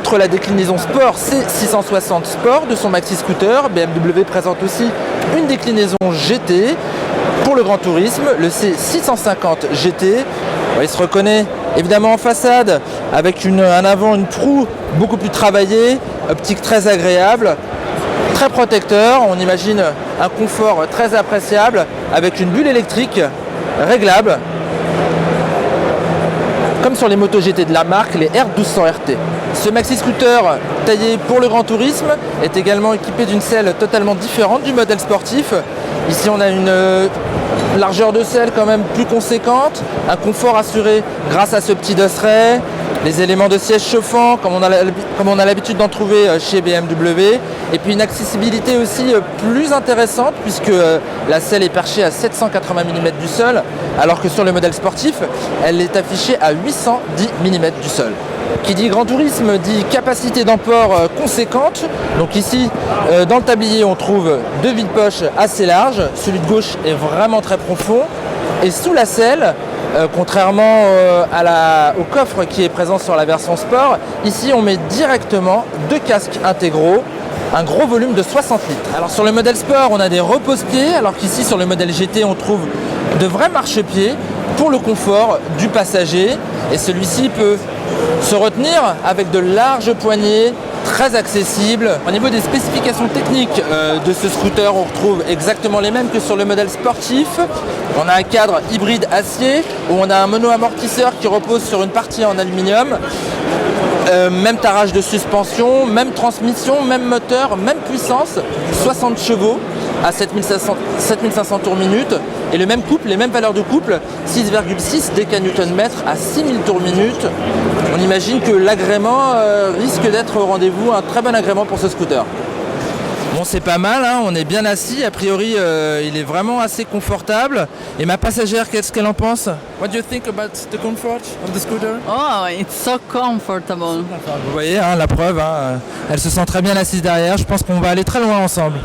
Outre la déclinaison Sport C660 Sport de son maxi scooter, BMW présente aussi une déclinaison GT pour le grand tourisme, le C650 GT. Il se reconnaît évidemment en façade avec un avant, une proue beaucoup plus travaillée, optique très agréable, très protecteur. On imagine un confort très appréciable avec une bulle électrique réglable, comme sur les motos GT de la marque, les R1200 RT. Ce maxi scooter taillé pour le grand tourisme est également équipé d'une selle totalement différente du modèle sportif. Ici on a une largeur de selle quand même plus conséquente, un confort assuré grâce à ce petit dosseret, les éléments de siège chauffants comme on a l'habitude d'en trouver chez BMW, et puis une accessibilité aussi plus intéressante puisque la selle est perchée à 780 mm du sol, alors que sur le modèle sportif elle est affichée à 810 mm du sol. Qui dit grand tourisme dit capacité d'emport conséquente. Donc ici dans le tablier on trouve deux vide-poches assez larges, celui de gauche est vraiment très profond, et sous la selle, contrairement au coffre qui est présent sur la version sport, ici on met directement deux casques intégraux, un gros volume de 60 litres. Alors sur le modèle sport on a des repose-pieds, alors qu'ici sur le modèle GT on trouve de vrais marchepieds pour le confort du passager, et celui-ci peut se retenir avec de larges poignées très accessibles. Au niveau des spécifications techniques de ce scooter, on retrouve exactement les mêmes que sur le modèle sportif. On a un cadre hybride acier où on a un mono-amortisseur qui repose sur une partie en aluminium. Même tarage de suspension, même transmission, même moteur, même puissance, 60 chevaux à 7500 tours minute, et le même couple, les mêmes valeurs de couple, 6,6 déca-Nm à 6000 tours minute. On imagine que l'agrément risque d'être au rendez-vous, un très bon agrément pour ce scooter. Bon, c'est pas mal, hein, on est bien assis, a priori il est vraiment assez confortable. Et ma passagère, qu'est-ce qu'elle en pense? What do you think about the comfort of the scooter? Oh, it's so comfortable. Vous voyez, hein, la preuve, hein, elle se sent très bien assise derrière, je pense qu'on va aller très loin ensemble.